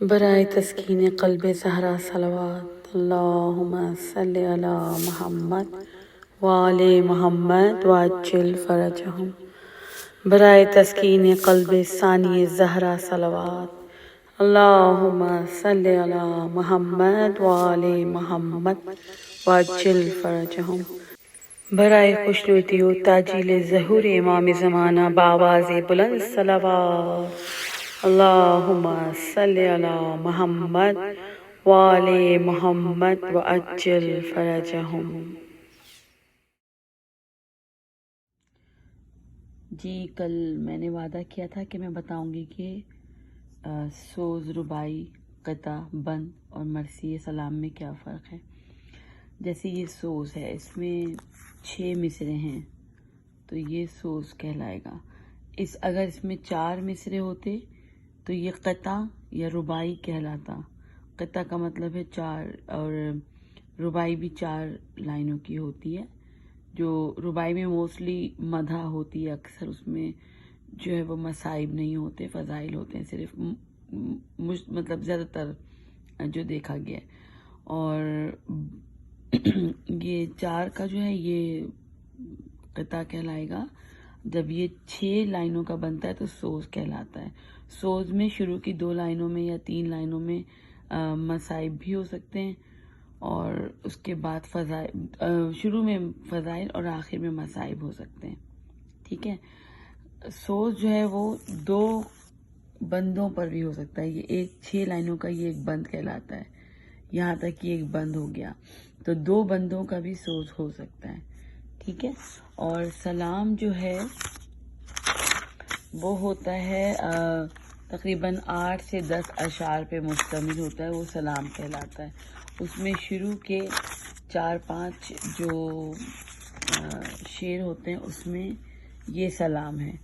برائے تسکین قلب زہرا صلوات اللہم صلی علی محمد وآل محمد وعجل فرجہم۔ برائے تسکین قلب ثانی زہرا صلوات اللہم صلی علی محمد وآل محمد وعجل فرجہم۔ برائے خوشنودی و تعجیل ظہور امام زمانہ بآواز بلند صلوات اللہم صلی علی محمد وآل محمد وعجل فرجہم۔ جی کل میں نے وعدہ کیا تھا کہ میں بتاؤں گی کہ سوز، رباعی، قطع، بند اور مرثیہ سلام میں کیا فرق ہے۔ جیسے یہ سوز ہے، اس میں 6 مصرے ہیں تو یہ سوز کہلائے گا۔ اگر اس میں 4 مصرے ہوتے تو یہ قطع یا رباعی کہلاتا۔ قطع کا مطلب ہے 4، اور رباعی بھی 4 لائنوں کی ہوتی ہے۔ جو رباعی میں موسٹلی مدح ہوتی ہے، اکثر اس میں جو ہے وہ مصائب نہیں ہوتے، فضائل ہوتے ہیں صرف، مطلب زیادہ تر جو دیکھا گیا ہے۔ اور یہ 4 کا جو ہے یہ قطع کہلائے گا۔ جب یہ 6 لائنوں کا بنتا ہے تو سوز کہلاتا ہے۔ سوز میں شروع کی 2 لائنوں میں یا 3 لائنوں میں مصائب بھی ہو سکتے ہیں، اور اس کے بعد شروع میں فضائل اور آخر میں مصائب ہو سکتے ہیں۔ ٹھیک ہے، سوز جو ہے وہ 2 بندوں پر بھی ہو سکتا ہے۔ یہ 6 لائنوں کا یہ ایک بند کہلاتا ہے، یہاں تک یہ ایک بند ہو گیا تو 2 بندوں کا بھی سوز ہو سکتا ہے۔ ٹھیک ہے، اور سلام جو ہے وہ ہوتا ہے تقریباً 8 سے 10 اشعار پہ مشتمل ہوتا ہے، وہ سلام کہلاتا ہے۔ اس میں شروع کے 4-5 جو شعر ہوتے ہیں اس میں یہ سلام ہے۔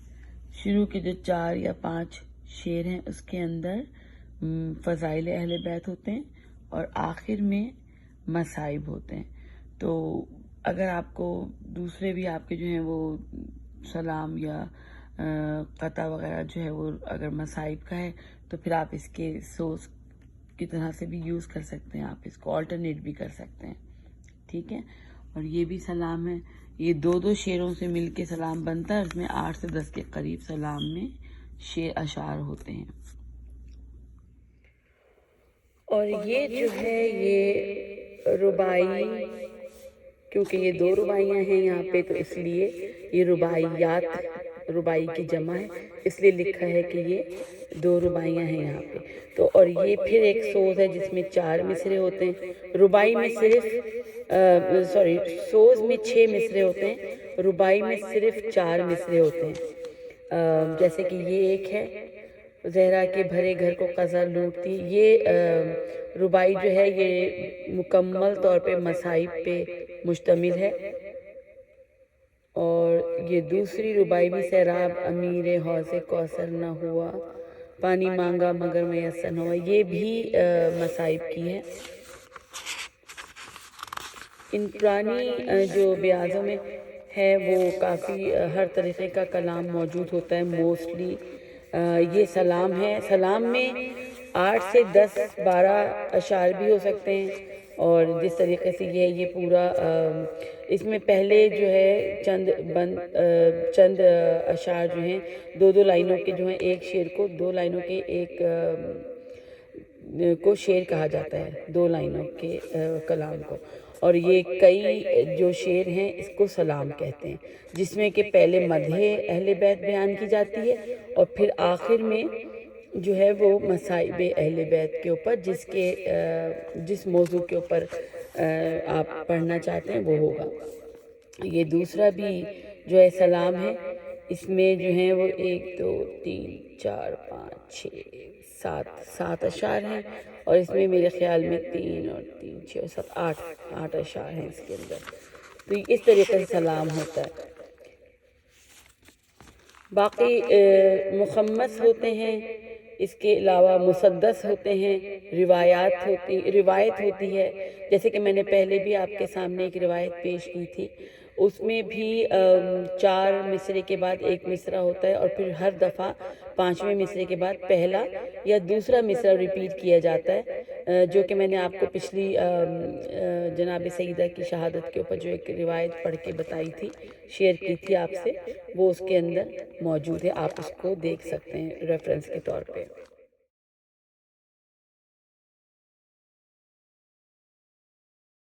شروع کے جو 4 یا 5 شعر ہیں اس کے اندر فضائل اہل بیت ہوتے ہیں، اور آخر میں مصائب ہوتے ہیں۔ تو اگر آپ کو دوسرے بھی آپ کے جو ہیں وہ سلام یا قطع وغیرہ جو ہے وہ اگر مصائب کا ہے تو پھر آپ اس کے سوز کی طرح سے بھی یوز کر سکتے ہیں، آپ اس کو آلٹرنیٹ بھی کر سکتے ہیں۔ ٹھیک ہے، اور یہ بھی سلام ہے، یہ 2 شعروں سے مل کے سلام بنتا ہے، اس میں 8 سے 10 کے قریب سلام میں اشعار ہوتے ہیں۔ اور یہ جو ہے یہ رباعی، کیونکہ یہ 2 رباعیاں ہیں یہاں پہ تو اس لیے یہ رباعیات، رباعی کی جمع ہے، اس لیے لکھا ہے کہ یہ 2 رباعیاں ہیں یہاں پہ۔ تو اور یہ پھر ایک سوز ہے جس میں 4 مصرے ہوتے ہیں۔ رباعی میں سوز میں 6 مصرے ہوتے ہیں، رباعی میں صرف 4 مصرے ہوتے ہیں۔ جیسے کہ یہ ایک ہے، زہرا کے بھرے گھر کو قضا لوٹتی، یہ رباعی جو ہے یہ مکمل طور پہ مصائب پہ مشتمل ہے۔ اور یہ دوسری رباعی بھی سیراب امیر حوض کوثر نہ ہوا، پانی مانگا مگر میسر نہ ہوا، یہ بھی مصائب کی ہے۔ ان پرانی جو بیاضوں میں ہے وہ کافی ہر طریقے کا کلام موجود ہوتا ہے، موسٹلی یہ سلام ہے۔ سلام میں 8 سے 10-12 اشعار بھی ہو سکتے ہیں، اور جس طریقے سے یہ پورا اس میں پہلے جو ہے چند اشعار جو ہیں 2 لائنوں کے جو ہیں، ایک شعر کو 2 لائنوں کے ایک کو شعر کہا جاتا ہے، 2 لائنوں کے کلام کو، اور یہ کئی جو شعر ہیں اس کو سلام کہتے ہیں، جس میں کہ پہلے مدح اہل بیت بیان کی جاتی ہے، اور پھر آخر میں جو ہے وہ مصائب اہل بیت کے اوپر جس موضوع کے اوپر آپ پڑھنا چاہتے ہیں وہ ہوگا۔ یہ دوسرا بھی جو ہے سلام ہے، اس میں جو ہیں وہ 1 2 3 4 5 6 7 اشعار ہیں، اور اس میں میرے خیال میں 3 اور 3 6 اور 7 8 اشعار ہیں اس کے اندر۔ تو اس طریقے سے سلام ہوتا ہے۔ باقی مخمس ہوتے ہیں، اس کے علاوہ مسدس ہوتے ہیں، روایت ہوتی ہے، جیسے کہ میں نے پہلے بھی آپ کے سامنے ایک روایت پیش کی تھی، اس میں بھی 4 مصرے کے بعد ایک مصرع ہوتا ہے، اور پھر ہر دفعہ 5ویں مصرے کے بعد پہلا یا دوسرا مصرع ریپیٹ کیا جاتا ہے، جو کہ میں نے آپ کو پچھلی جناب سیدہ کی شہادت کے اوپر جو ایک روایت پڑھ کے بتائی تھی، شیئر کی تھی آپ سے، وہ اس کے اندر موجود ہے، آپ اس کو دیکھ سکتے ہیں ریفرنس کے طور پہ۔